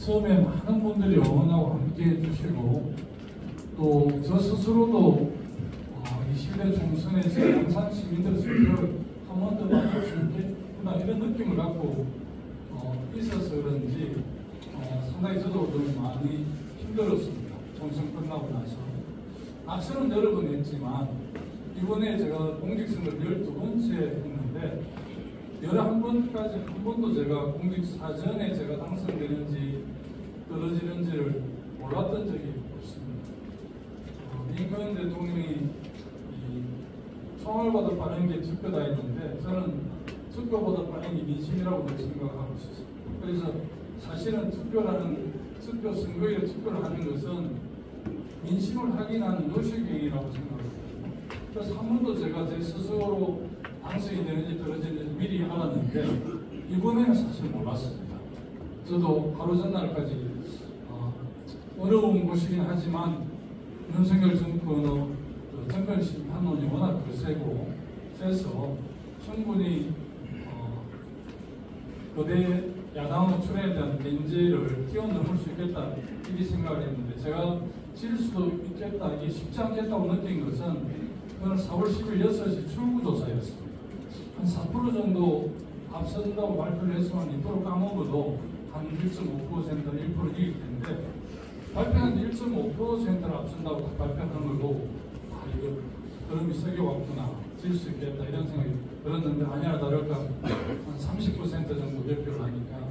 처음에 많은 분들이 응원하고 함께 해주시고 또 저 스스로도 21대 총선에서 양산 시민들의 선택을 한 번 더 받을 수 있겠구나 이런 느낌을 갖고 있어서 그런지 상당히 저도 좀 많이 힘들었습니다. 총선 끝나고 나서. 악수는 여러 번 했지만 이번에 제가 공직선거를 12번째 했는데 11번까지 한 번도 제가 공직 사전에 제가 당선되는지 떨어지는지를 몰랐던 적이 없습니다. 링컨 대통령이 총을 받아 빠른 게 투표다 했는데 저는 투표보다 빠른 게 민심이라고 생각하고 있었습니다. 그래서 사실은 투표 선거에 투표를 하는 것은 민심을 확인하는 노실경이라고 생각합니다. 그래서 한 번도 제가 제 스스로 당선이 되는지 떨어지는지 미리 알았는데 이번에는 사실 몰랐습니다. 저도 하루 전날까지 어려운 곳이긴 하지만 윤석열 정권의 정권 심판론이 워낙 거세고 세서 충분히 거대 야당의 출애에 대한 견제를 뛰어넘을 수 있겠다 이렇게 생각을 했는데 제가 질 수도 있겠다 이게 쉽지 않겠다고 느낀 것은 그건 4월 10일 6시 출구조사였습니다. 한 4% 정도 앞선다고 발표를 했으면 2% 까먹어도 한 1.5%는 1% 이길 텐데 발표한 1.5%를 앞선다고 발표하는 걸 보고 이거 그럼이 새겨왔구나 질 수 있겠다 이런 생각이 들었는데 아니나 다를까 한 30% 정도 대표를 하니까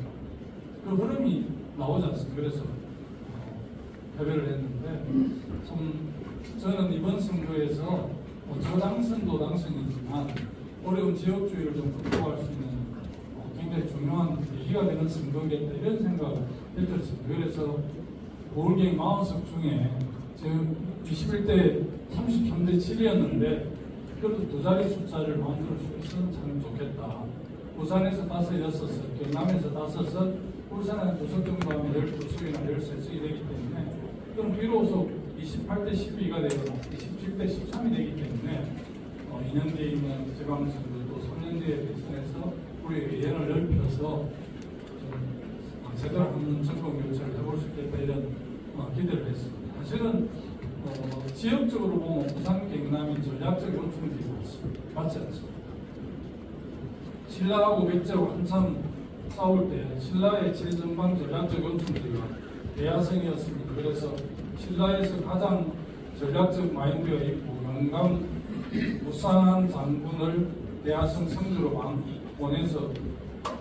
그 흐름이 나오지 않습니까? 그래서 패배를 했는데 참 저는 이번 선거에서 저당선도 당선이지만 어려운 지역주의를 좀 극복할 수 있는 굉장히 중요한 계기가 되는 선거겠다 이런 생각을 했었습니다. 그래서 보궐경 40석 중에 지금 21대 33대 7이었는데 그래도 두 자리 숫자를 만들 수 있으면 참 좋겠다. 부산에서 5, 6석, 경남에서 5석, 울산에서 2석 정도 하면 12석이나 13석이 되기 때문에 그럼 비로소 28대 12가 되거나 27대 13이 되기 때문에 2년 뒤에 있는 지방선거 또 3년 뒤에 대선에서 우리 예언을 넓혀서 제대로 한번 정권 교체를 해볼 수 있겠다 이런 기대를 했습니다. 사실은 지역적으로 보면 부산, 경남이 전략적 요충지가 있습니다. 맞지 않습니까? 신라하고 백제하고 한참 싸울 때 신라의 최전방 전략적 요충지가 대야성이었습니다. 그래서 신라에서 가장 전략적 마인드가 있고 영감 무쌍한 장군을 대야성 성주로 보내서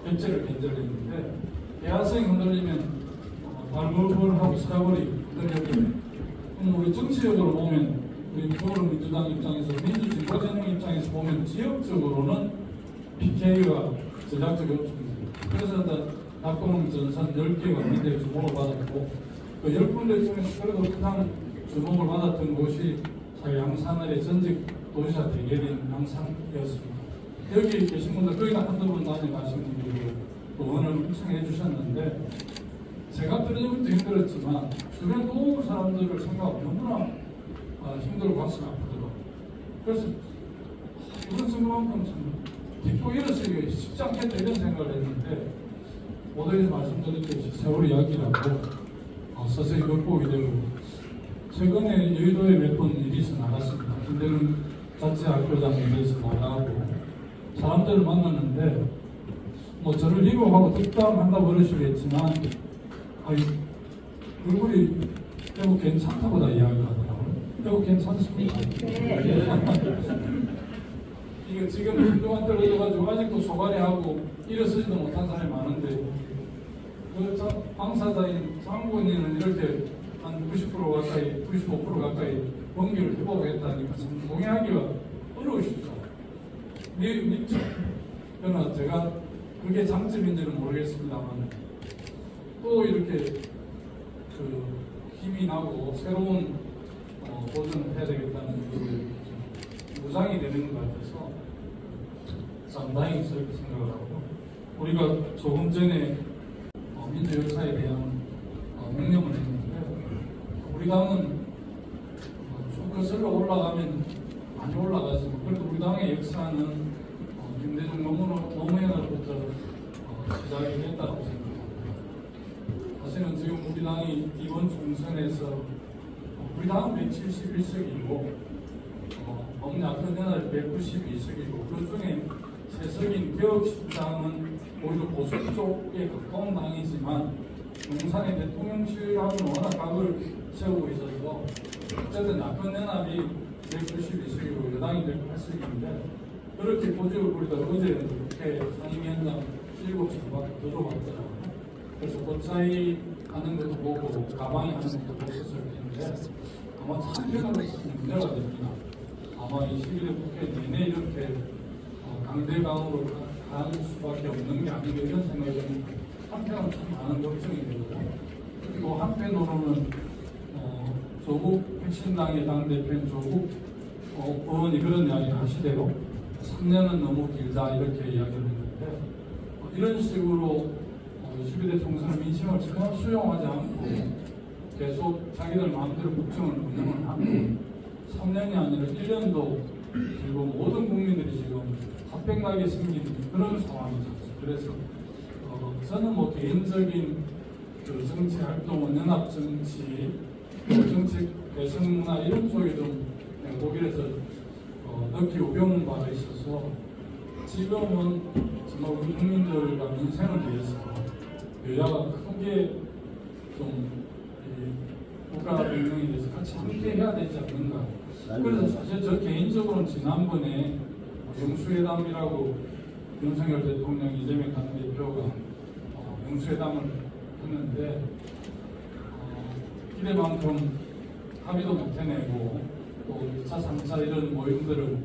백제를 견제했는데 대야성이 흔들리면 발굴하고 서울이 흔들렸거든요. 우리 정치적으로 보면 우리 더불어민주당 입장에서 민주진보진영 입장에서 보면 지역적으로는 PK가 전략적 요충지입니다. 그래서 낙동강 전선 10개가 굉장히 주목을 받았고 그 10군데 중에서 그래도 가장 주목을 받았던 곳이 양산을의 전직 도시화 대결인 양산이었습니다. 여기 계신 분들 거의 다 한두 번 다녀가신 분들이 응원을 요청해 주셨는데 제가 떨어지는 것도 힘들었지만 주변 도움 사람들을 생각하면 너무나 힘들고 가슴이 아프더라고요. 그래서 이번 선거만큼 참 딛고 일어서기 쉽지 않겠다 이런 생각을 했는데 모두에서 말씀드렸듯이 세월 이야기라고 서서히 극복이 되고 최근에 여의도에 몇 번 일이 있어 나갔습니다. 근데는 자치학교장에 대해서 나가고 사람들을 만났는데 뭐 저를 위로하고 득담한다고 그러시겠지만 얼굴이 매우 괜찮다고 다 이야기를 하더라고요. 매우 괜찮습니다. 이거 지금 운동한 떨어져가지고 아직도 소가리하고 일어서지도 못한 사람이 많은데 그 방사자인 장군이는 이렇게 한 90% 가까이, 95% 가까이 번기를 회복했다니까 참 동의하기가 어려우시죠. 믿죠. 그러나 제가 그게 장점인지는 모르겠습니다만 또 이렇게 힘이 나고 새로운 도전을 해야 되겠다는 그 무장이 되는 것 같아서 상당히 그렇게 생각을 하고 우리가 조금 전에 민주 역사에 대한 명령을 했는데 우리 당은 쭉 거슬러 올라가면 많이 올라가지만 그래도 우리 당의 역사는 김대중 노무현으로부터 시작이 됐다고 생각합니다. 사실은 지금 우리 당이 이번 총선에서 우리 당은 171석이고 범야권 연합 192석이고 그 중에 세석인 개혁신당은 오히려 보수 쪽에 가까운 당이지만 용산의 대통령실하고는 워낙 각을 세우고 있어서 어쨌든 야권 연합이 192석이고 여당이 108석인데 그렇게 고집을 부리다 어제 국회 상임위원장 7시간밖에 더 줘봤더라고요. 그래서 그 사이 하는 것도 보고 가방이 하는 것도 보셨을 텐데 아마 한편으로서 문제가 됩니다. 아마 21대 국회 내내 이렇게 강대강으로 갈 수밖에 없는 게 아닌가 이런 생각이 듭니다. 한편으로 참 많은 걱정이 되고 그리고 한편으로는 조국 핵심당의 당대표인 조국 의원이 그런 이야기를 하시대로 3년은 너무 길다 이렇게 이야기를 했는데 이런 식으로 21대 총선 민심을 전혀 수용하지 않고 계속 자기들 마음대로 국정을 운영을 하고 3년이 아니라 1년도 그리고 모든 국민들이 지금 화병나게 생긴 그런 상황이죠. 그래서 저는 뭐 개인적인 그 정치 활동은 연합 정치, 정책 대선 문화 이런 쪽에 좀 독일에서 느끼고 배운 바가 있어서 지금은 정말 우리 국민들과 민생을 위해서 여야가 크게 좀 국가 운영에 대해서 같이 함께 해야 되지 않는가. 그래서 사실 저 개인적으로는 지난번에 영수회담이라고 윤석열 대통령 이재명 당대표가 영수회담을 했는데 기대만큼 합의도 못 해내고 또 2차, 3차 이런 모임들을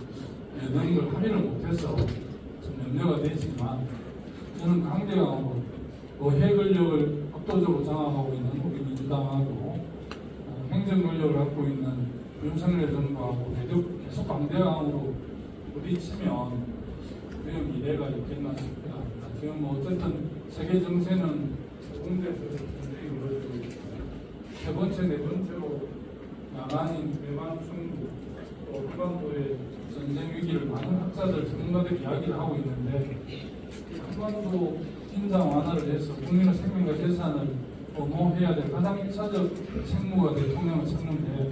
여는 걸 합의를 못해서 좀 염려가 되지만 저는 강대강으로 해 권력을 압도적으로 장악하고 있는 우리 민주당하고 행정 권력을 갖고 있는 윤석열 정부하고 계속 강대강으로 부딪히면 그런 미래가 있겠나 싶다. 지금 뭐 어쨌든 세계 정세는 공대에서 전쟁이 벌어지고 세 번째, 네 번째로 남한인 대만, 중국, 또 한반도의 전쟁 위기를 많은 학자들, 전문가들이 이야기를 하고 있는데 한반도 긴장 완화를 해서 국민의 생명과 재산을 보호해야 될 가장 1차적 책무가 대통령을 찾는데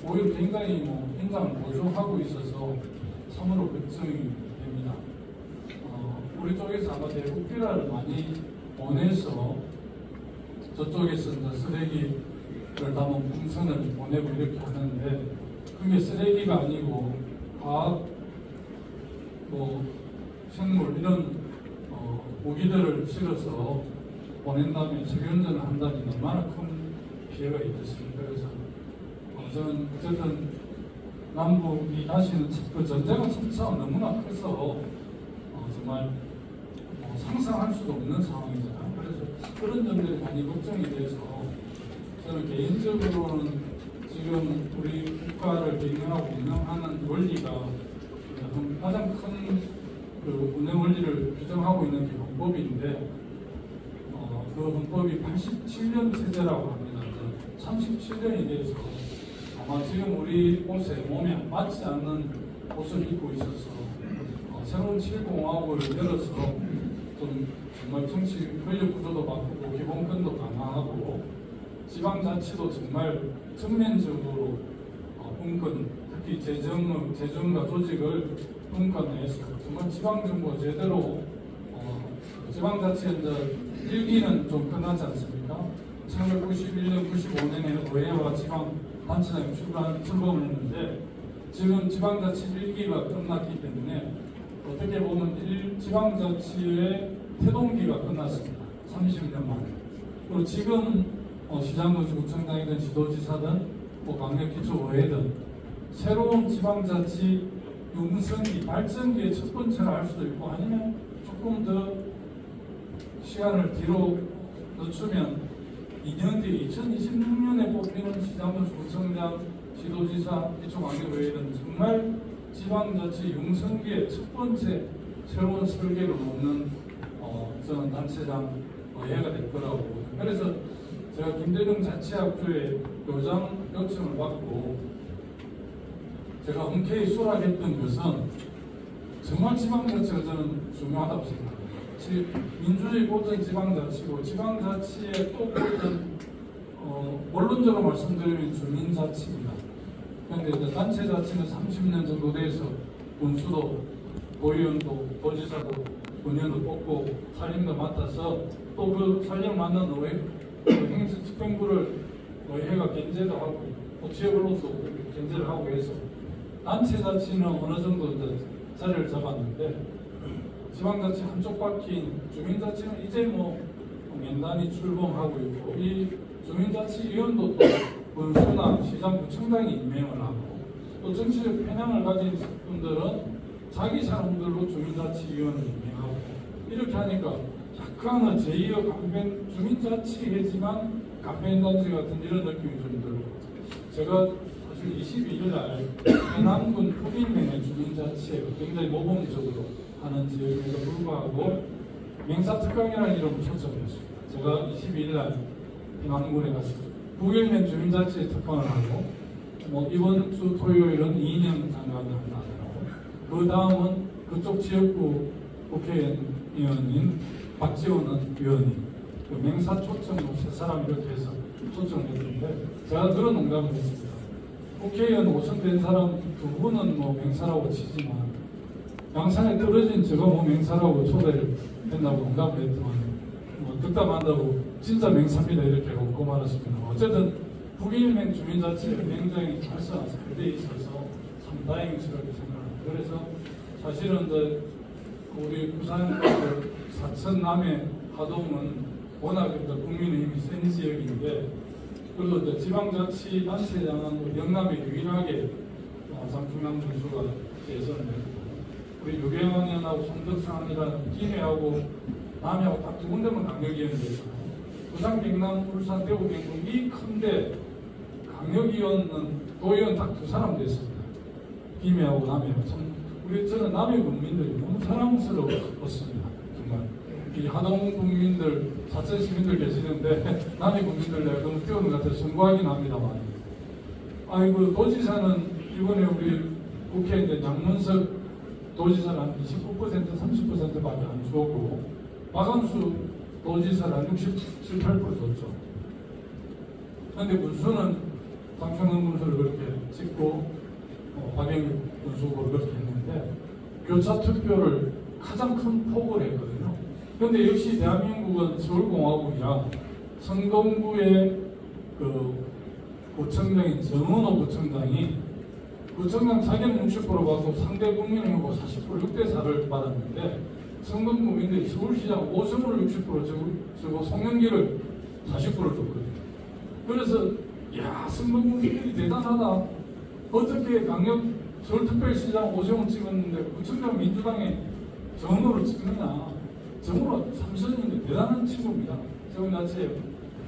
오히려 굉장히 긴장을 보조하고 있어서 참으로 걱정이 됩니다. 우리 쪽에서 아마 대북 비라를 많이 보내서 저쪽에서 쓰레기를 담은 풍선을 보내고 이렇게 하는데 그게 쓰레기가 아니고 과학, 생물 이런 무기들을 실어서 보낸 다음에 재련전을 한다니 얼마나 큰 피해가 있겠습니까? 그래서 저는 어쨌든 남북이 다시는 그 전쟁의 참사가 너무나 커서 정말 상상할 수도 없는 상황이잖아요. 그래서 그런 점들이 많이 걱정이 돼서 저는 개인적으로는 지금 우리 국가를 경영하고 운영하는 원리가 가장 큰 그 운영 원리를 규정하고 있는 게 헌법인데 그 헌법이 87년 체제라고 합니다. 37년이 돼서 아마 지금 우리 옷에 몸에 맞지 않는 옷을 입고 있어서 새로운 7공화국을 열어서 좀 정말 정치 권력 구조도 바꾸고 기본권도 강화하고 지방자치도 정말 전면적으로 분권, 특히 재정과 조직을 분권해서 정말 지방정부가 제대로 지방자치 이제 1기는 좀 끝나지 않습니까? 1991년, 95년에 의회와 지방단체장이 출범을 했는데 지금 지방자치 1기가 끝났기 때문에 어떻게 보면 지방자치의 태동기가 끝났습니다. 30년 만에. 그리고 지금 시장군 구청장이든 지도지사든 강력기초의회든 새로운 지방자치 융성기, 발전기의 첫 번째로 할 수도 있고 아니면 조금 더 시간을 뒤로 늦추면 2년 뒤 2026년에 뽑히는 시장군 구청장, 지도지사, 기초관계의회는 정말 지방자치 융성기의 첫 번째 새로운 설계를 놓는 저는 단체장 의회가 될 거라고. 그래서 제가 김대중 자치학교에 교장 요청을 받고 제가 흔쾌히 수락했던 것은 정말 지방자치가 저는 중요하다고 생각합니다. 민주주의 꼴등 지방자치고 지방자치의 또 꼴등 원론적으로 말씀드리면 주민자치입니다. 그런데 단체자치는 30년 정도 돼서 군수도 도의원도 도지사도 군의원도 뽑고 살림도 맡아서 또 그 살림 맡는 의회 행정 집행부를 의회가 견제도 하고 또 지역 언론도 견제를 하고 해서 단체자치는 어느 정도 자리를 잡았는데 지방자치 한쪽 바뀐 주민자치는 이제 뭐 명단이 출범하고 있고 이 주민자치위원도 또 군수나 시장 구청장이 임명을 하고 또 정치적 편향을 가진 분들은 자기 사람들로 주민자치위원을 임명하고 이렇게 하니까 약간은 제2의 간편 주민자치회지만 간편단체 같은 이런 느낌이 좀 들고 제가 사실 22일 날 해남군 북일면의 주민자치에 굉장히 모범적으로 하는 지역임에도 불구하고 맹사특강이라는 이름을 초청했습니다. 제가 22일 날 해남군에 가서 북일면 주민자치에 특강을 하고 이번 주 토요일은 이인영 장관을 하더라고. 그 다음은 그쪽 지역구 국회의원인 박지원 의원이 그 맹사 초청으로 세 사람 이렇게 해서 초청을 했는데 제가 그런 농담을 했습니다. 국회의원 5선 된 사람 두 분은 뭐 맹사라고 치지만 양산에 떨어진 제가 뭐 맹사라고 초대를 했다고 농담을 했더만 득담한다고 진짜 맹사입니다 이렇게 웃고 말았습니다. 어쨌든 북일면 주민자치를 굉장히 활성화 잘 돼 있어서 참 다행스럽게 생각합니다. 그래서 사실은 우리 부산 사천 남해 하동은 워낙 국민의힘이 센 지역인데 그리고 지방자치 단체장은 영남에 유일하게 상충남 군수가 예선됐고 우리 유경원 의원하고 손덕상 의원이랑 김해하고 남해하고 딱 두 군데만 강력위원이 됐잖아요. 부산, 경남, 울산, 대구, 경북 이 큰데 강력위원은 도의원 딱 두 사람 됐습니다. 김해하고 남해하고 저는 남해 국민들이 너무 사랑스러웠습니다. 정말 이 하동 국민들, 사천 시민들 계시는데 남해 국민들 내가 너무 뛰어오는 것 같아서 송구하긴 합니다만 아이고 도지사는 이번에 우리 국회에 양문석 도지사는 한 29% 30%밖에 안 주었고 박원수 도지사는 한 67, 8% 줬죠. 그런데 군수는 강평원 군수를 그렇게 찍고 박영일 군수를 그렇게 했는데 교차 투표를 가장 큰 폭을 했거든요. 그런데 역시 대한민국은 서울공화국이라 성동구의 그 구청장인 정은호 구청장이 구청장 자기는 60% 받고 상대 국민의힘하고 40% 6대4를 받았는데 성동 국민들이 서울시장 오세훈을 60% 주고 송영길을 40%를 줬거든요. 그래서 야 성동 국민들이 대단하다. 어떻게 강력 서울특별시장 오세훈 찍었는데 구청장 민주당에 정은호를 찍느냐. 정은호가 삼선인데 대단한 친구입니다. 세훈 자체에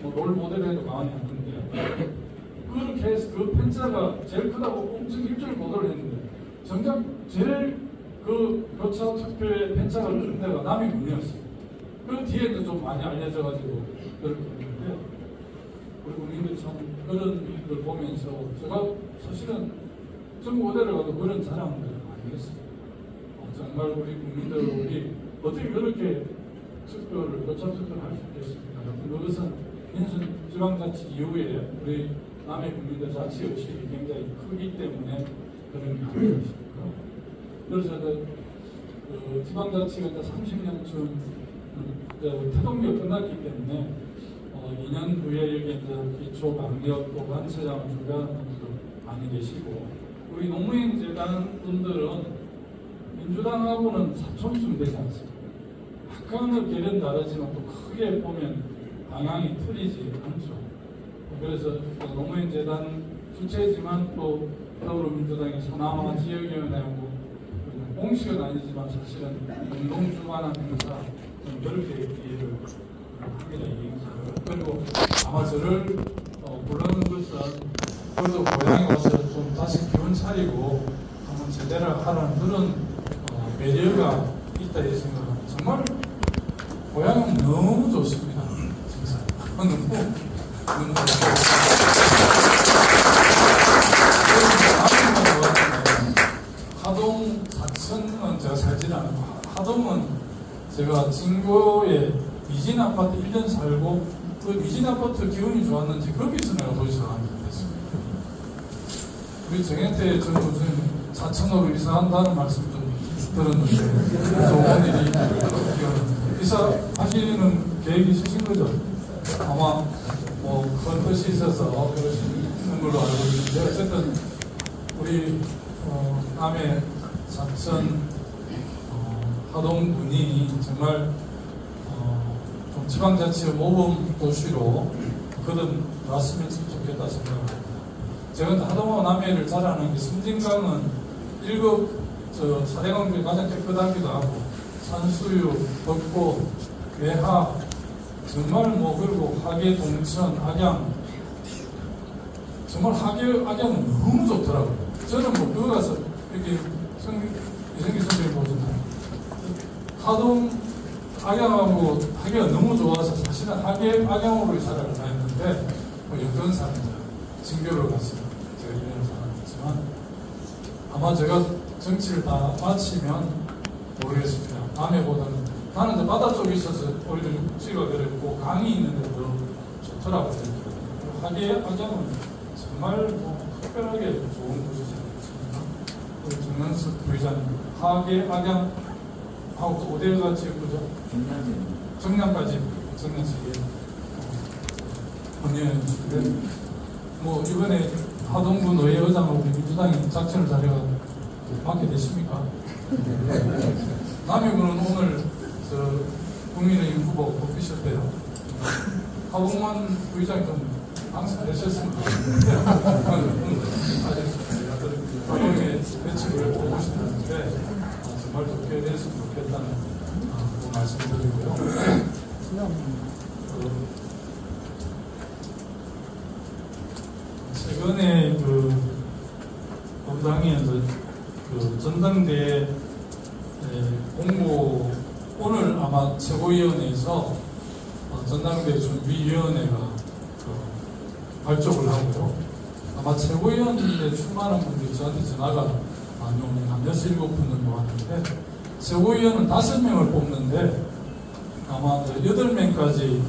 롤 모델에도 가만히 없는데 그렇게 해서 그 편차가 제일 크다고 엄청 일주일 보도를 했는데 정작 제일 그 교차 투표의 편차가 큰 데가 남해군이었어요. 그 뒤에도 좀 많이 알려져가지고 그렇게 했는데 우리 국민들 참 그런 걸 보면서 제가 사실은 전국 어디를 가도 그런 자랑을 많이 했어요. 정말 우리 국민들 우리 어떻게 그렇게 투표를 교차 투표를 할 수 있겠습니까? 그것은 인천 지방자치 이후에 우리 남해 국민들 자치 의식이 굉장히 크기 때문에 그런 게 아닌 것입니다. 그래서 그 지방자치가 30년쯤 태동기가 끝났기 때문에 2년 후에 여기 이제 기초 강력 또 단체장을 준비하는 분들 많이 계시고 우리 노무현재단 분들은 민주당하고는 사촌쯤 되지 않습니다. 약간은 계련 다르지만 또 크게 보면 방향이 틀리지 않죠. 그래서 노무현재단 주체지만 또 더불어민주당의 서남아 지역위원회하고 공식은 아니지만 사실은 운동주관한 행사 그렇게 이해를 합니다. 이 행사를. 그리고 아마 저를 부르는 것은 그래도 고향에 와서 좀 다시 기운 차리고 한번 제대로 하라는 그런 배려가 있다 이 생각합니다. 정말 고향은 너무 좋습니다. 진짜 너무 하동 사천은 제가 살지는 않고 하동은 제가 진교에 미진 아파트 1년 살고 그 미진 아파트 기운이 좋았는지 거기서 내가 도지사를 하게 됐습니다. 우리 정혜태 전 교수님 4천억을 이사한다는 말씀 좀 들었는데 좋은 일이 이사하시는 계획이 있으신 거죠? 아마 뭐 큰 뜻이 있어서 그러시는 걸로 알고 있는데 어쨌든 우리 남해 사천 하동군이 정말 좀 지방자치의 모범 도시로 거듭났으면 좋겠다 생각합니다. 제가 하동하고 남해를 잘 아는 게 섬진강은 1급 사대강 중에 가장 깨끗하기도 하고 산수유, 벚꽃, 괴하 정말 그리고 하계, 동천, 악양 정말 하계, 악양은 너무 좋더라고요. 저는 그거 가서 이렇게 이성기 선생님 보잖아요. 하동 악양하고 하계가 너무 좋아서 사실은 하계, 악양으로 이사를 했는데 여건상 진교를 갔어요. 제가 1년 살았지만 아마 제가 정치를 다 마치면 모르겠습니다. 남해보다는 나는 이제 바다 쪽에 있어서 오히려 육지가 그랬고 강이 있는데 더 좋더라고요. 하계, 악양은 정말 특별하게 좋은 곳이지 않습니까? 우리 정연석 부회장님 하계, 악양 하고 또 어디가 지역구죠? 정량까지 정량시에 뭐 이번에 하동군 의회의장하고 민주당이 작전을 자료가 받게 되십니까? 남해군은 오늘 국민의힘 후보 뽑히셨대요. 하동만 부의장이 좀 당선되셨습니다. 하동에 배치를 보고 싶었는데 정말 좋게 됐으면 좋겠다는 말씀드리고요. 최근에 법당에서 전당대회 공고 오늘 아마 최고위원회에서 전당대회 준비위원회가 발족을 하고요. 아마 최고위원회에 출마하는 분들이 저한테 전화가 많이 오면 한 6, 7분 정도 왔는데 최고위원은 5명을 뽑는데 아마 8명까지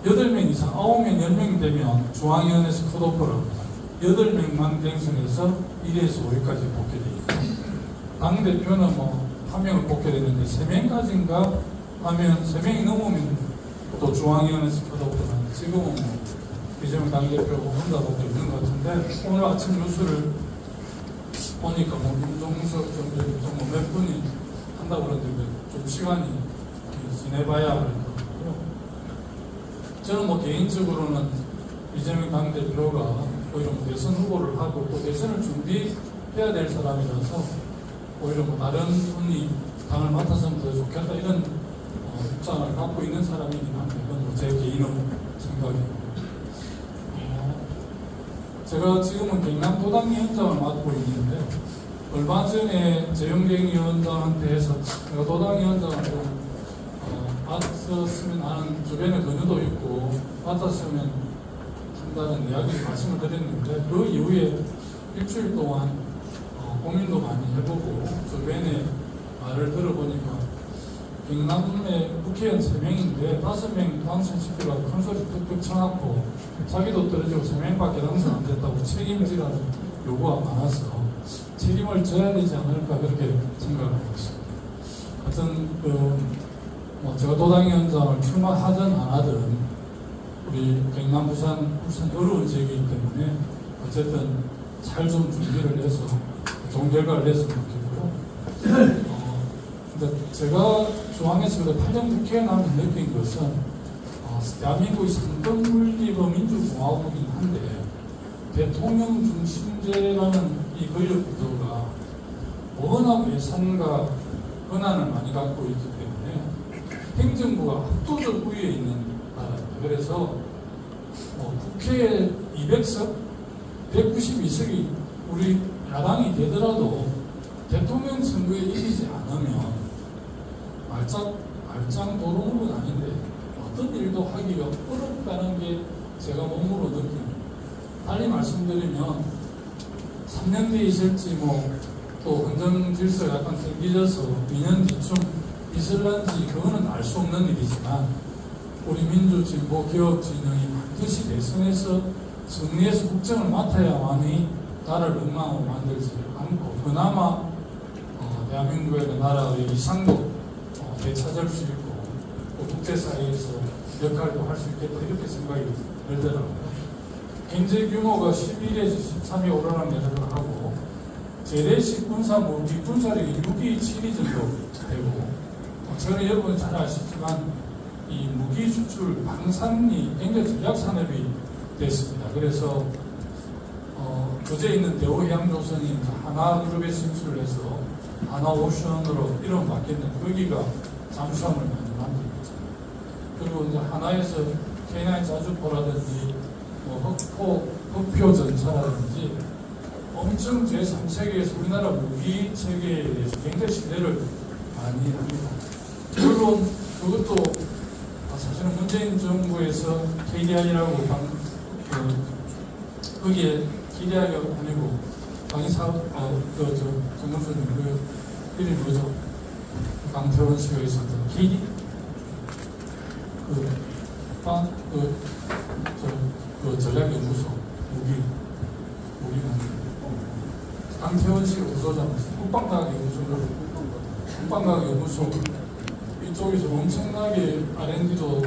8명 이상 9명, 10명 되면 중앙위원회에서 컷오프를 합니다. 8명만 갱선해서 1에서 5위까지 뽑게 되니까 당대표는 1명을 뽑게 되는데 3명까지인가 하면 3명이 넘으면 또 중앙위원회에서 컷오프를 하는데 지금은 이재명 당대표가 혼자 뽑고 있는 것 같은데 오늘 아침 뉴스를 보니까 김종석 정도 몇 분이 한다고 그러는데 좀 시간이 지내봐야 할 것 같고요. 저는 개인적으로는 이재명 당대표가 오히려 대선 후보를 하고 또 대선을 준비해야 될 사람이라서 오히려 다른 분이 당을 맡아서는 더 좋겠다 이런 입장을 갖고 있는 사람이긴 한데 이건 제 개인의 생각입니다. 제가 지금은 경남도당위원장을 맡고 있는데 얼마 전에 재영경 위원장한테 해서 제가 도당위원장을 좀 맡았으면 하는 주변의 권유도 있고 맡았으면 한다는 이야기를 말씀을 드렸는데 그 이후에 일주일 동안 고민도 많이 해보고 주변에 말을 들어보니까 경남의 국회의원 3명인데 5명 당선시키려고 큰 소리 뚝뚝 쳐놓고 자기도 떨어지고 3명밖에 당선 안 됐다고 책임지라는 요구가 많아서 책임을 져야 되지 않을까 그렇게 생각을 하고 있습니다. 하여튼 제가 도당위원장을 출마하든 안 하든 우리 경남, 부산 어려운 지역이기 때문에 어쨌든 잘 좀 준비를 해서 좋은 결과를 냈으면 좋겠고요. 근데 제가 중앙에서 8년 국회에 나오면 느낀 것은 대한민국이 상권 분립의 민주공화국이긴 한데 대통령 중심제라는 이 권력 구조가 워낙 예산과 권한을 많이 갖고 있기 때문에 행정부가 압도적 우위에 있는 나라입니다. 그래서 국회에 200석, 192석이 우리 야당이 되더라도 대통령 선거에 이기지 않으면 말짱 도루묵은 아닌데 어떤 일도 하기가 어렵다는 게 제가 몸으로 느낍니다. 달리 말씀드리면 3년 뒤에 있을지 또 헌정 질서가 약간 땡기져서 2년 뒤쯤 있을런지 그거는 알 수 없는 일이지만 우리 민주진보 개혁진영이 반드시 대선에서 승리해서 국정을 맡아야만이 나라를 엉망으로 만들지 않고 그나마 대한민국의 나라의 이상도 되찾을 수 있고 또 국제사회에서 역할도 할 수 있겠다 이렇게 생각이 들더라고요. 경제 규모가 11에서 13에 오르락내리락 하고 재래식 군사무기 군사력이 6위, 7위 정도 되고 저는 여러분 잘 아시지만 이 무기 수출 방산이 굉장히 전략산업이 됐습니다. 그래서 어제 있는 대우해양조선이 하나그룹에 진출을 해서 하나오션으로 이름 바뀌는 거기가 잠수함을 많이 만들었죠. 그리고 이제 하나에서 K9 자주포라든지 흑표전차라든지 엄청 제3세계에서 우리나라 무기 체계에 대해서 굉장히 신뢰를 많이 합니다. 물론 그것도 사실은 문재인 정부에서 KDI라고 거기에 KDI가 아니고 강의사업 정문수님 그 이름이 뭐죠? 강태원 씨가 있었던 KD 전략연구소 강태원 씨가 부소장이었어요. 국방과학연구소 이쪽에서 엄청나게 R&D도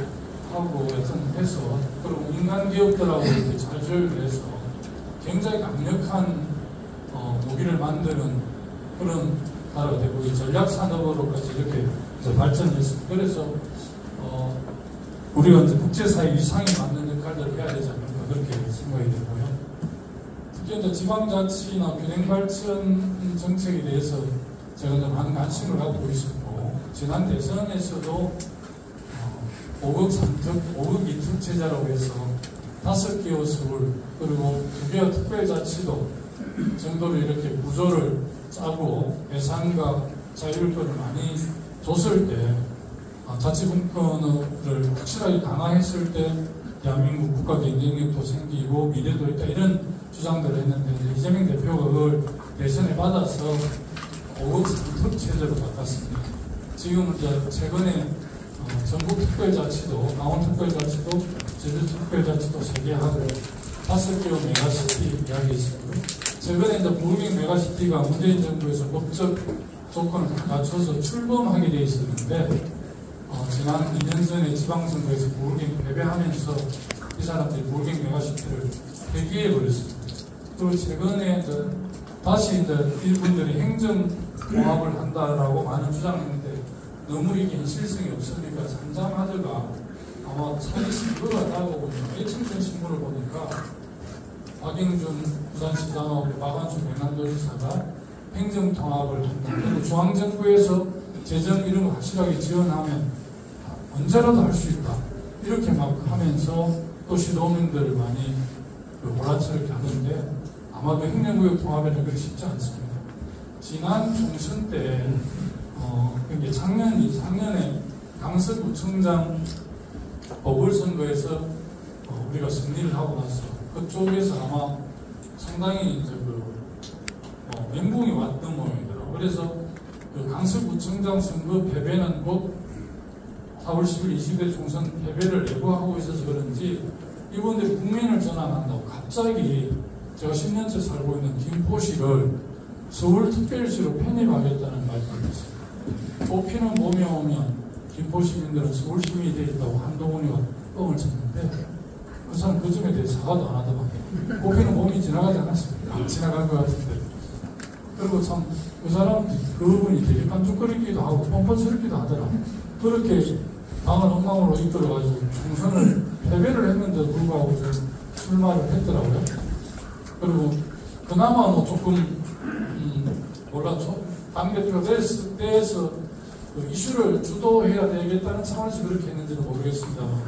하고 해서 그리고 민간 기업들하고 이렇게 잘 조율을 해서 굉장히 강력한 무기를 만드는 그런 나라가 되고 이 전략산업으로까지 이렇게 발전했습니다. 그래서 우리가 이제 국제사회 이상이 맞는 역할들을 해야 되지 않을까 그렇게 생각이 되고요. 특히 이제 지방자치나 균형발전 정책에 대해서 제가 좀 많은 관심을 갖고 있었고 지난 대선에서도 5급 3특, 5급 2특 제자라고 해서 5개의 서울 그리고 2개의 특별자치도 정도를 이렇게 구조를 짜고 예산과 자율권을 많이 줬을 때 자치분권을 확실하게 강화했을 때 대한민국 국가 경쟁력도 생기고 미래도 있다 이런 주장들을 했는데 이재명 대표가 그걸 대선에 받아서 5급 3특 체제로 바꿨습니다. 지금 이제 최근에 전국특별자치도, 강원특별자치도, 제주특별자치도 3개 하고 5개의 메가시티 이야기 있었고요. 최근에 이제 부울경 메가시티가 문재인 정부에서 법적 조건을 다 갖춰서 출범하게 돼 있었는데 지난 2년 전에 지방선거에서 부울경 패배하면서 이 사람들이 부울경 메가시티를 폐기해 버렸습니다. 그리고 최근에 다시 이제 이분들이 행정통합을 한다라고 많은 주장했는데 너무 이게 현실성이 없으니까 잠잠하다가 아마 차기 선거가 다가오고 일층전 신문을 보니까 박영준 부산시장하고 박완순 경남도지사가 행정통합을 한다. 그리고 중앙정부에서 재정 이런 거 확실하게 지원하면 언제라도 할 수 있다. 이렇게 막 하면서 도시도민들을 많이 몰아치게 하는데 아마도 행정구역 통합에는 그렇게 쉽지 않습니다. 지난 총선 때 작년에 강서구청장 보궐선거에서 우리가 승리를 하고 나서 그쪽에서 아마 상당히 이제 멘붕이 왔던 모양이더라고요. 그래서 그 강서구청장 선거 패배는 곧 4월 10일 20대 총선 패배를 예고하고 있어서 그런지 이분들이 국민을 전환한다고 갑자기 제가 10년째 살고 있는 김포시를 서울특별시로 편입하겠다는 말씀을 했습니다. 뽑히는 봄이 오면 김포 시민들은 서울 시민이 되어 있다고 한동훈이가 뻥을 쳤는데 그 사람 그 점에 대해 사과도 안 하더만 뽑히는 봄이 지나가지 않았습니다. 지나간 것 같은데 그리고 참 그 사람 그분이 되게 깐죽거리기도 하고 뻔뻔스럽기도 하더라. 그렇게 당을 엉망으로 이끌어가지고 총선을 패배를 했는데도 불구하고 출마를 했더라고요. 그리고 그나마 조금 몰랐죠. 당대표 됐을 때에서 그 이슈를 주도해야 되겠다는 차원에서 그렇게 했는지는 모르겠습니다만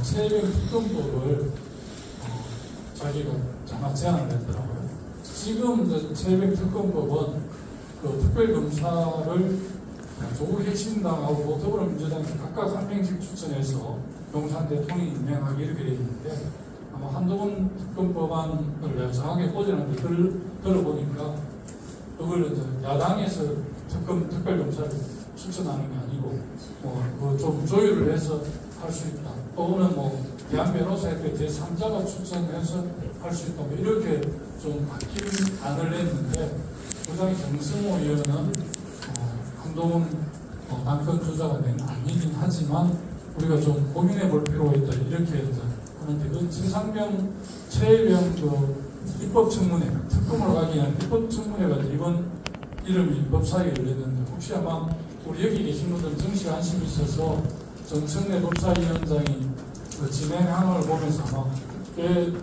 최혜병 특검법을 자기가 장악 제안을 했더라고요. 지금 최혜병 특검법은 그 특별검사를 조국 혁신당하고 더불어민주당에서 각각 한 명씩 추천해서 용산 대통령이 임명하기 이렇게 되어 있는데 아마 한동훈 특검법안을 내가 정확하게 꼬지는데 들어보니까 그걸 야당에서 특별검사를 추천하는 게 아니고 좀 조율을 해서 할 수 있다. 또는 대한변호사협회 제3자가 추천해서 할 수 있다. 이렇게 좀 바뀐 안을 냈는데 부장이 정승호 의원은 한동훈 당권 주자가 낸 아니긴 하지만 우리가 좀 고민해 볼 필요가 있다. 이렇게 하는데 그 최혜병 입법청문회 특검으로 가기 위한 입법청문회가 이번 이름이 법사위에 열렸는데 혹시 아마 우리 여기 계신 분들 정치 관심이 있어서 정청래 법사위원장이 진행하는 걸 보면서 아마 꽤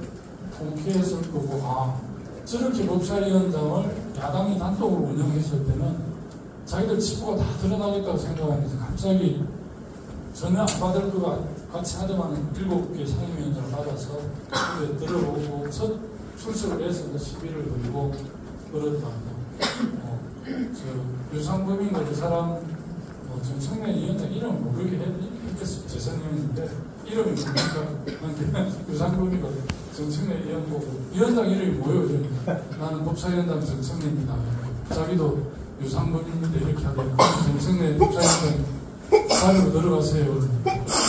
통쾌했을 거고 저렇게 법사위원장을 야당이 단독으로 운영했을 때는 자기들 치부가 다 드러나겠다고 생각하면서 갑자기 전혀 안 받을 것 같이 하더만 7개 상임위원장을 받아서 들어오고 첫 출석을 해서 시비를 걸고 그렇다. 유상범인가 그 사람 정청래 위원장 이름 모르게 했겠어. 재선위원인데 이름이 뭡니까? 유상범이가 정청래 위원 보고 위원장 이름이 뭐예요? 그러니까 나는 법사위원장 정청래입니다. 자기도 유상범인데 이렇게 하더니 정청래 법사위원장이 자리로 들어가세요.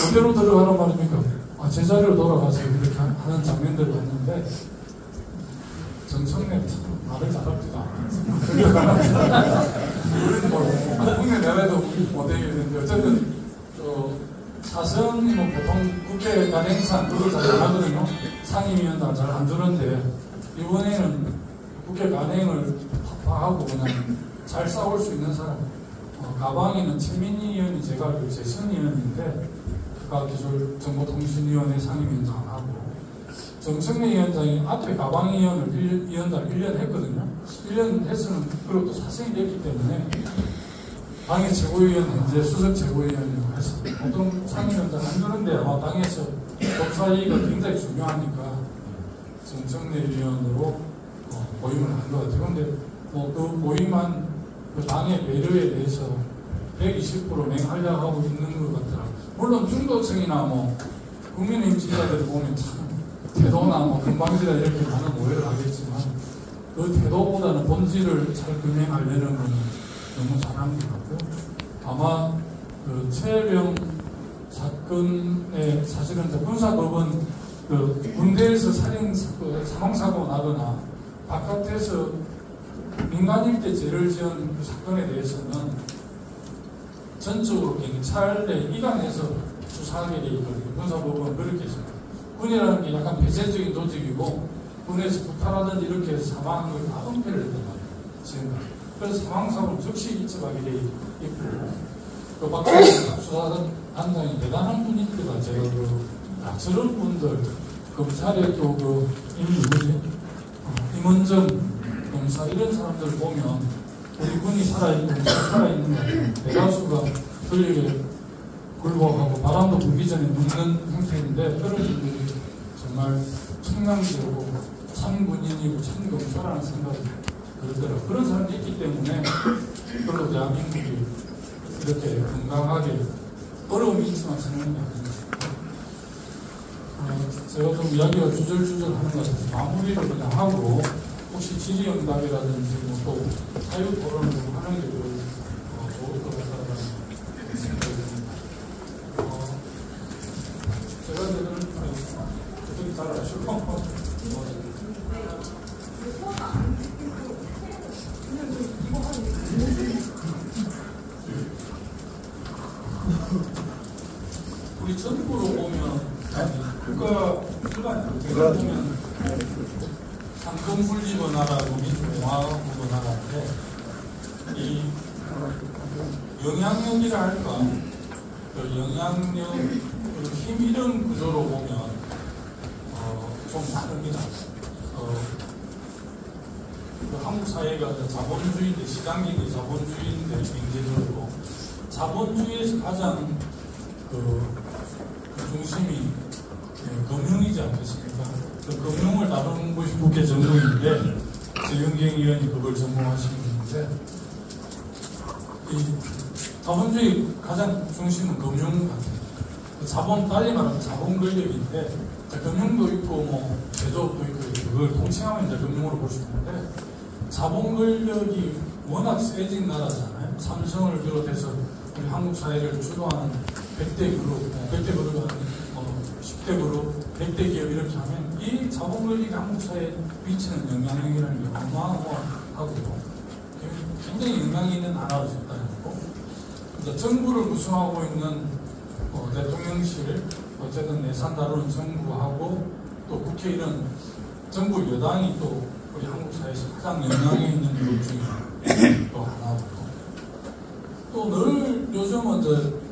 그대로 들어가란 말입니까? 제 자리로 돌아가세요. 이렇게 하는 장면들을 봤는데 정청래 말을 잘합니다. 우리는 국내 내외도 못되겠는데 어쨌든 사선이 보통 국회 관행상 그걸 잘 안 하거든요. 상임위원장 잘 안 주는데 이번에는 국회 관행을 파악하고 그냥 잘 싸울 수 있는 사람. 가방에는 최민희 의원이 제가 알기로 재선위원인데 국가기술정보통신위원회 상임위원장하고 정청래 위원장이 앞에 가방 위원장 1년 했거든요. 1년 했으면 그리고 또 사생이 됐기 때문에 당의 최고위원 현재 수석 최고위원이라고 해서 보통 상임위원장 안 그런데 아마 당에서 법사위가 굉장히 중요하니까 정청래 위원으로 모임을 한 것 같아요. 그런데 그 모임한 그 당의 배려에 대해서 120% 맹하려고 하고 있는 것 같더라고요. 물론 중도층이나 국민의힘 지지자들을 보면 참 태도나 건방지다 이렇게 많은 오해를 하겠지만 그 태도보다는 본질을 잘 규명하려는 것은 너무 잘한 것 같고 아마 그 최혜병 사건에 사실은 군사법은 군대에서 살인 사망사고 나거나 바깥에서 민간일 때 죄를 지은 그 사건에 대해서는 전적으로 경찰에 이관해서 수사하게 되어 있거든요. 군사법은 그렇게 해서 군이라는 게 약간 배제적인 조직이고 군에서 부탈하든지 이렇게 해서 사망한 걸 다 은폐를 했단 말이에요. 지금까지. 그래서 사망사고는 즉시 입증하게 되어 있고 그 밖에 수사단장이 대단한 분입니다. 제가 저런 분들 검찰에 또 임원정 검사 이런 사람들을 보면 우리 군이 살아있는 거 같아요. 대다수가 권력에 굴복하고 바람도 불기 전에 눕는 형태인데 그런 분들이 정말 청량지고 참군인이고 참검사라는 생각이 들더라고요. 그런 사람이 있기 때문에 별로 대한민국이 이렇게 건강하게 어려움이 있지만 생각이 제가 좀 이야기가 주절주절 하는 것 같아서 마무리를 그냥 하고 혹시 질의응답이라든지 또 사유토론을 좀 하는 게 좋을 것 같다는 생각이 듭니다. 제가 그들이 잘 아시고 우리 전부로 보면 국가 보면 상권분립의 나라고 민주공화국의 나라인데 이 영향력이라 할까 그 영향력 그리고 힘 이런 구조로 보면 좀 다릅니다. 그 한국 사회가 자본주의인데 시장경제 자본주의인데 경제적으로 자본주의에서 가장 그 중심이 금융이지 않겠습니까? 그 금융을 다루는 것이 국회 전공인데 재경경 의원이 그걸 전공하시는데 이 자본주의 가장 중심은 금융 같아요. 그 자본 빨리 말하면 자본 권력인데 금융도 있고 제조업도 있고 그걸 통칭하면 이제 금융으로 볼 수 있는데 자본 권력이 워낙 세진 나라잖아요. 삼성을 비롯해서 우리 한국 사회를 주도하는 100대 그룹, 100대 그룹이 아니고 10대 그룹, 100대 기업 이렇게 하면 이 자본 권력이 한국 사회에 미치는 영향력이라는 게 어마어마하고요. 굉장히 영향이 있는 나라로 됐다는 거고, 이제 정부를 구성하고 있는 대통령실, 어쨌든 예산 다루는 정부하고 또 국회 이런 정부 여당이 또 우리 한국 사회에서 가장 영향이 있는 그룹 중에 또 하나고, 또 늘 요즘은 이제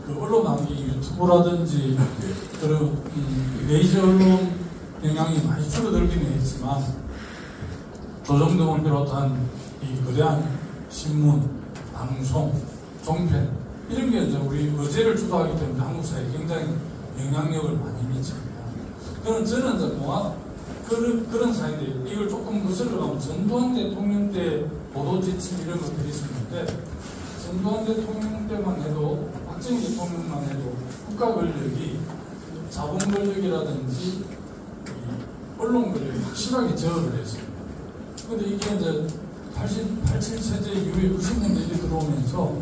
그 언론 나오기 유튜브라든지 그런 메이저 언론 영향이 많이 줄어들기는 했지만 조정동을 비롯한 이 거대한 신문, 방송, 종편 이런 게 이제 우리 의제를 주도하기 때문에 한국 사회에 굉장히 영향력을 많이 미칩니다. 저는 이제 그런 사회인데 이걸 조금 거슬러가면 전두환 대통령 때 보도 지침 이런 것들이 있었는데, 전두환 대통령 때만 해도, 박정희 대통령만 해도 국가 권력이 자본 권력이라든지 언론 권력이 확실하게 제어를 했습니다. 근데 이게 이제 87 체제 이후에 90년대에 들어오면서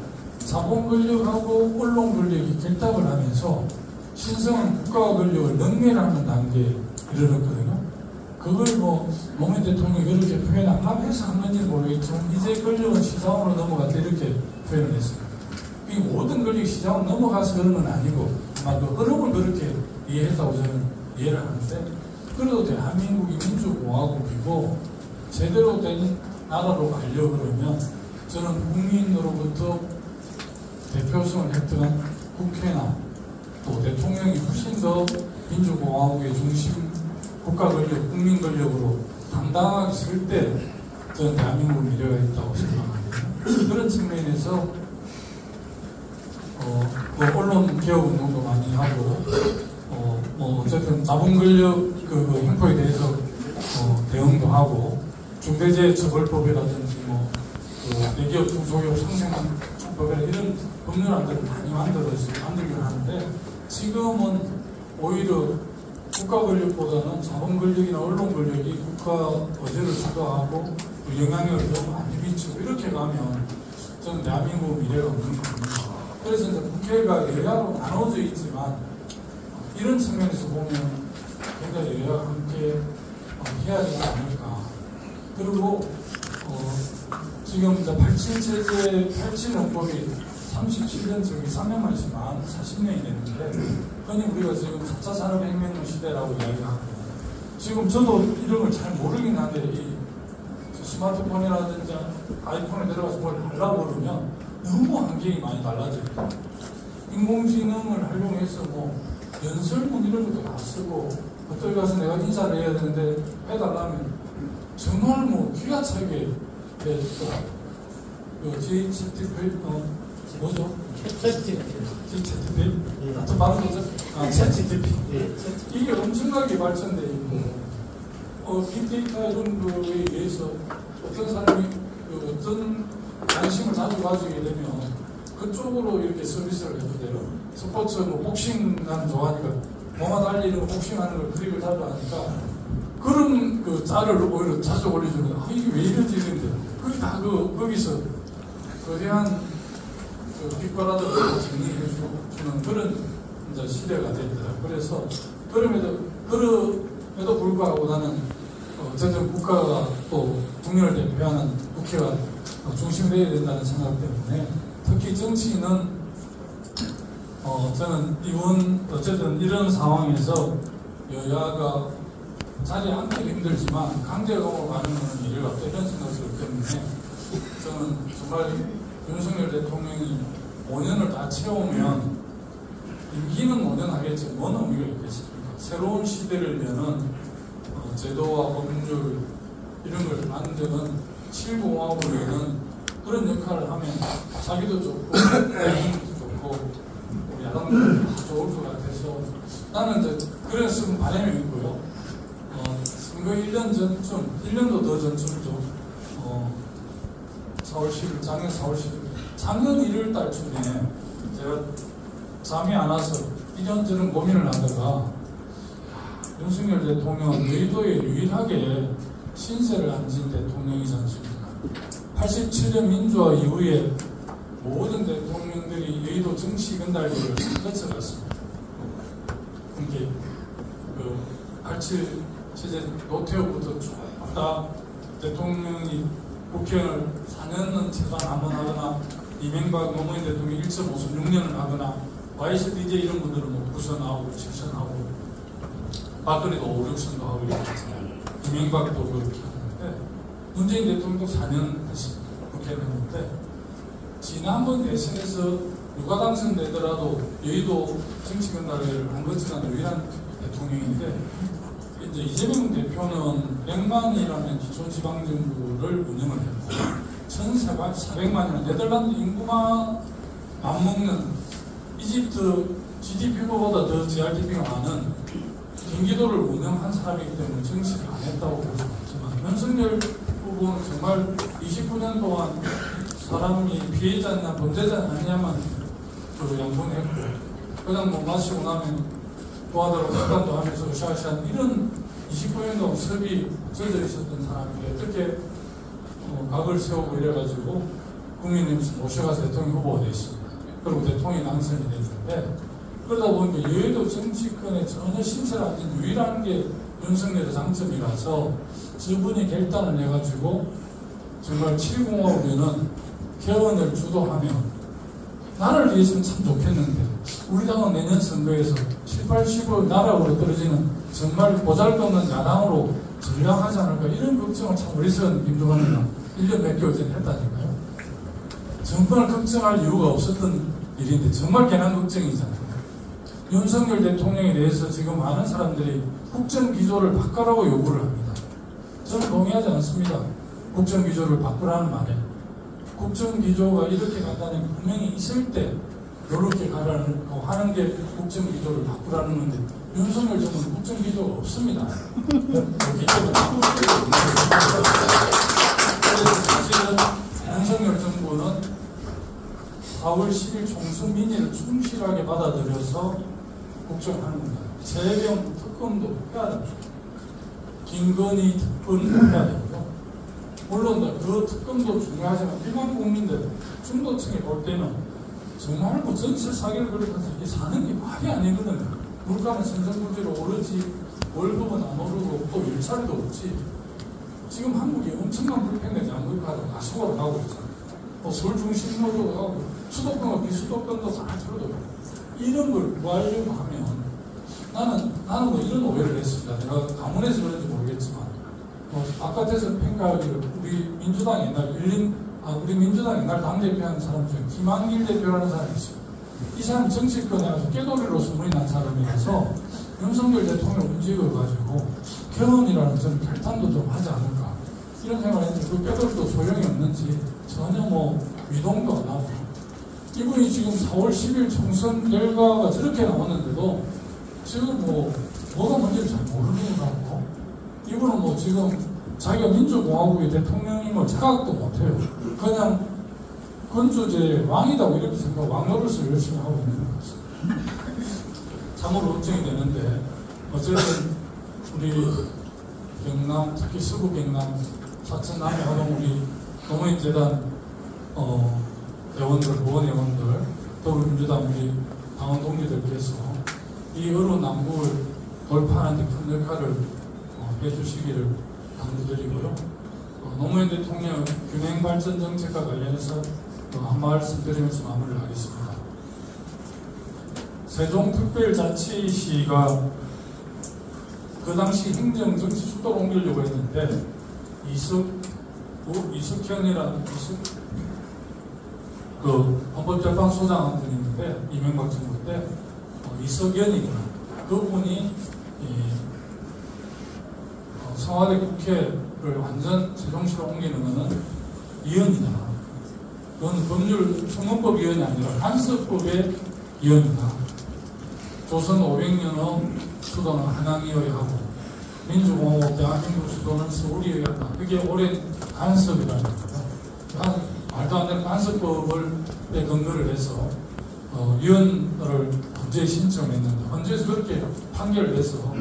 자본 권력하고 언론 권력이 결탁을 하면서 신성한 국가 권력을 능멸하는 단계에 이르렀거든요. 그걸 노무현 대통령이 그렇게 표현 안 해서 한 건지 모르겠지만 이제 권력은 시장으로 넘어갔다 이렇게 표현을 했습니다. 이 모든 권력이 시장으로 넘어가서 그런 건 아니고 아마 그 흐름을 그렇게 이해했다고 저는 이해를 하는데, 그래도 대한민국이 민주공화국이고 제대로 된 나라로 가려고 그러면 저는 국민으로부터 대표성을 획득한 국회나 또 대통령이 훨씬 더 민주공화국의 중심, 국가 권력, 국민 권력으로 당당하게 쓸 때 저는 대한민국 미래가 있다고 생각합니다. 그런 측면에서 언론 개혁 운동도 많이 하고 어쨌든 자본 권력 그 횡포에 대해서 대응도 하고 중대재해처벌법이라든지 대기업 중소기업 상생법이나 이런 법률안들을 많이 만들긴 하는데, 지금은 오히려 국가 권력보다는 자본 권력이나 언론 권력이 국가 의제를 주도하고 영향력을 너무 많이 미치고 이렇게 가면 저는 대한민국 미래가 없는 겁니다. 그래서 이제 국회가 여야로 나눠져 있지만 이런 측면에서 보면 굉장히 여야가 함께 해야 되지 않을까. 그리고 지금 이제 87 체제 87 헌법이 37년 저기 3년만 있으면 40년이 됐는데, 흔히 우리가 지금 4차 산업혁명 시대라고 이야기하고, 지금 저도 이런 걸 잘 모르긴 한데 이 스마트폰이라든지 아이폰에 들어가서 뭘 하려고 그러면 너무 환경이 많이 달라집니다. 인공지능을 활용해서 연설문 이런 것도 다 쓰고, 어떻게 가서 내가 인사를 해야 되는데 해달라면 정말 기가 차게 GTP 뭐죠? GTP? 저 말은 뭐죠? GTP. 이게 엄청나게 발전돼 있고, 빅데이터 이런 거에 의해서 어떤 사람이 어떤 관심을 자주 가지게 되면 그쪽으로 이렇게 서비스를 해도 돼요. 스포츠 복싱 나는 좋아하니까 몸아 달리는 복싱하는 걸 클릭을 자주 하니까 그런 그 짤을 오히려 자주 올려주는 이게 왜 이런지 이런데, 그게 다 거기서 거대한 빅과라도 정리해주는 그런 이제 시대가 됐더라. 그래서 그럼에도 불구하고 나는 어쨌든 국가가 또 국민을 대표하는 국회가 중심이 되어야 된다는 생각 때문에, 특히 정치인은 저는 어쨌든 이런 상황에서 여야가 자리에 앉기 힘들지만 강제공으로 가는 것은 이래가 없다 이런 생각이 들기 때문에, 저는 정말 윤석열 대통령이 5년을 다 채우면, 임기는 5년 하겠지 뭔 의미가 있겠습니까? 새로운 시대를 여는 제도와 법률 이런 걸 만드는 7공화국을 여는 그런 역할을 하면 자기도 좋고 대한민국도 좋고 우리 야당도 다 좋을 것 같아서 나는 이제 그랬으면 바람이 있고요. 선거 1년 전쯤, 1년도 더 전쯤이죠. 4월 10일, 작년 4월 10일, 작년 1월 달쯤에 제가 잠이 안 와서 이런저런 고민을 하다가 윤석열 대통령은 여의도에 유일하게 신세를 안 진 대통령이지 않습니까? 87년 민주화 이후에 모든 대통령들이 여의도 정치 건달기를 거쳐갔습니다. 이렇게 그 87 체제 노태우부터 쭉 다 대통령이 국회의원을 4년은 최소한 한번 하거나 이명박 노무현 대통령이 1.5선 6년을 하거나 YSDJ 이런 분들은 뭐 9선 하고 7선 하고 박근혜도 5, 6선도 하고 이랬잖아요. 이명박도 그렇게 하는데 문재인 대통령도 4년 했습니다. 국회를 했는데 지난번 대선에서 누가 당선되더라도 여의도 정치건달을 한 것은 유일한 대통령인데 이제 이재명 대표는 100만이라는 기초지방정부를 운영을 했고 1,400만이라는 네덜란드 인구만 맞먹는 이집트 GDP보다 더 GRDP가 많은 경기도를 운영한 사람이기 때문에 정치를 안 했다고 볼 수 없지만 윤석열 후보는 정말 29년 동안 사람이 피해자냐 범죄자 아니냐만 양분했고 그냥 뭐 마시고 나면 도와달라고 비판도 하면서 으쌰으쌰 이런 29년 동안 섭이 젖어 있었던 사람이 어떻게 각을 세우고 이래가지고 국민의힘에서 모셔가서 대통령 후보가 됐습니다. 그리고 대통령이 당선이 됐는데 그러다 보니까 여의도 정치권에 전혀 신세를 안 진 유일한 게 윤석열의 장점이라서 저분이 결단을 해가지고 정말 7공화국에는 개헌을 주도하며 나라를 위해서는 참 좋겠는데 우리 당은 내년 선거에서 7, 80을 나락으로 떨어지는 정말 보잘것없는 야당으로 전락하지 않을까 이런 걱정을 참 오래전 김종환이랑 1년 몇 개월 전에 했다니까요. 정말 걱정할 이유가 없었던 일인데 정말 괜한 걱정이잖아요. 윤석열 대통령에 대해서 지금 많은 사람들이 국정기조를 바꾸라고 요구를 합니다. 저는 동의하지 않습니다. 국정기조를 바꾸라는 말에 국정기조가 이렇게 간다니 분명히 있을 때 이렇게 가라는 하는 게 국정기조를 바꾸라는 건데 윤석열 정부는 국정기조가 없습니다. 기조도 바꿀 게 없는 그래서 사실은 윤석열 정부는 4월 10일 총선 민의를 충실하게 받아들여서 국정하는 겁니다. 재경 특검도 해야 됩니다. 김건희 특검도 해야 되고요. 물론 그 특검도 중요하지만 일반 국민들 중도층이 볼 때는 정말 뭐 전세 사기를 그렇게 이게 사는 게 말이 아니거든요. 물가는 선전물지로 오르지 월급은 안 오르고 또 일자리도 없지. 지금 한국이 엄청난 불평이지 물가도 가속으로 가고 있잖아요. 뭐 서울 중심으로 가고 수도권과 비수도권도 다 줄어들고 이런 걸 구하려고 하면 나는 뭐 이런 오해를 했습니다. 내가 가문에서 그런지 모르겠지만 바깥에서 평가하기를 우리 민주당 옛날 당대표하는 사람 중에 김한길 대표라는 사람이 있어요. 이 사람 정치권에 가서 깨돌이로 소문이 난 사람이라서 윤석열 대통령 움직여 가지고 개헌이라는 좀 결단도 좀 하지 않을까 이런 생각을 했는데 그 깨돌이도 소용이 없는지 전혀 뭐 위동도 안 하고 이분이 지금 4월 10일 총선 결과가 저렇게 나왔는데도 지금 뭐가 문제인지 잘 모르는 것 같고 이분은 뭐 지금 자기가 민주공화국의 대통령임을 자각도 못해요. 그냥 건조제 왕이다고 이렇게 생각하고 왕노릇을 열심히 하고 있는 것 같습니다. 참으로 걱정이 되는데 어쨌든 우리 경남 특히 서구 경남 사천 남해 하동 우리 노무현재단 회원들 후원회원들 더불어민주당 우리 당원 동지들께서 이 어려운 난국을 돌파하는 데 큰 역할을 해주시기를 당부드리고요. 노무현 대통령 균형발전 정책과 관련해서 한 말씀 드리면서 마무리를 하겠습니다. 세종특별자치시가 그 당시 행정정치 수도를 옮기려고 했는데 이석현이라는 그 헌법재판소장 한 분이 있는데 이명박 정부 때 이석연이구나 그분이 청와대 국회를 완전 세종시로 옮기는 것은 위헌이다. 그건 법률 청문법 위헌이 아니라 간섭법의 위헌이다. 조선 500년의 수도는 한양이어야 하고 민주공화국 대한민국 수도는 서울이어야 한다. 그게 오랜 간섭이라는 거예요. 말도 안 되는 간섭법을 근거를 해서 위헌을 헌재에 신청했는데 헌재에서 그렇게 판결을 해서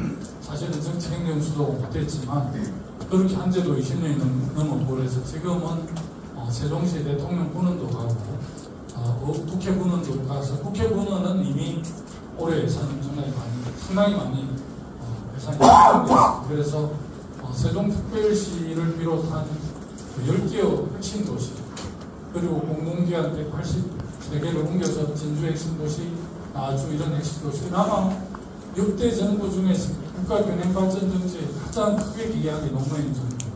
사실은 정치행정 수도가 못했지만 그렇게 한 지도 20년이 넘었고, 그래서 지금은 세종시 대통령 군원도 가고, 국회 군원도 가서, 국회 군원은 이미 올해 예산이 상당히 많이 예산이 확보됐습니다. 그래서 세종특별시를 비롯한 10개의 핵심 도시, 그리고 공공기관 183개를 옮겨서 진주 핵심 도시, 나주 이런 핵심 도시, 아마 역대 정부 중에서 국가균형발전 정책에 가장 크게 기여한 게 노무현 정부입니다.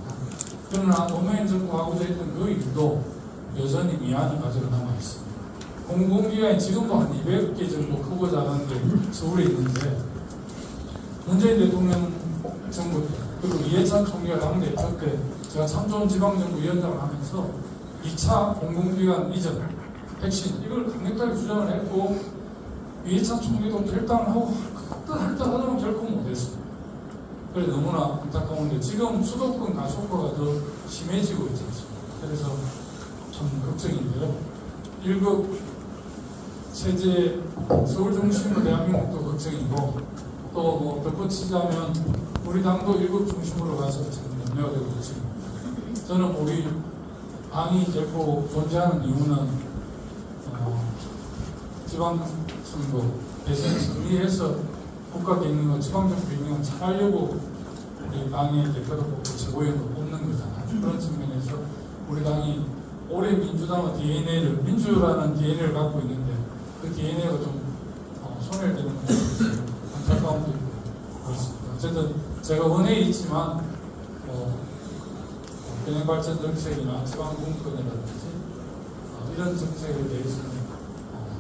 그러나 노무현 정부가 하고자 했던 그 일도 여전히 미안한 가지로 남아있습니다. 공공기관이 지금도 한 200개 정도 크고 작은 게 서울에 있는데, 문재인 대통령 정부 때, 그리고 이해찬 총리가 당대표 때 제가 참좋은 지방정부위원장을 하면서 2차 공공기관 이전 핵심 이걸 강력하게 주장을 했고, 이해찬 총리도 결단하고 할 때 하자면 결코 못했습니다. 그래서 너무나 안타까운데 지금 수도권 가속화가 더 심해지고 있지 않습니까? 그래서 참 걱정인데요. 1급 체제 서울 중심으로 대한민국도 걱정이고, 또 뭐 덧붙이자면 우리 당도 1급 중심으로 가서 지금 염려가 되고 있습니다. 저는 우리 당이 결코 존재하는 이유는 지방선거 대선 승리해서 국가경영과 지방정부 잘하려고 우리 당의 대표도 뽑고 최고위원도 뽑는 거잖아요. 그런 측면에서 우리 당이 올해 민주당의 DNA를, 민주라는 DNA를 갖고 있는데 그 DNA가 좀 소멸되는 것 같아서 안타까움도 있고 그렇습니다. 어쨌든 제가 원해 있지만 균형발전 정책이나 지방분권이라든지 이런 정책에 대해서는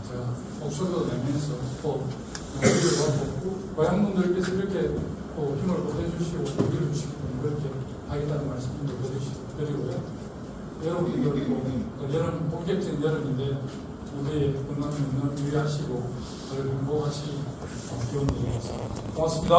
제가 목소리도 내면서 또 용기를 받고 고향분들께서 이렇게 또 힘을 보태주시고 용기를 주시고 그렇게 하겠다는 말씀도 드리고요. 여러분들도 여름 본격적인 여름인데 무대에 건강을 유의하시고 늘 행복하시기 기원드리겠습니다. 고맙습니다.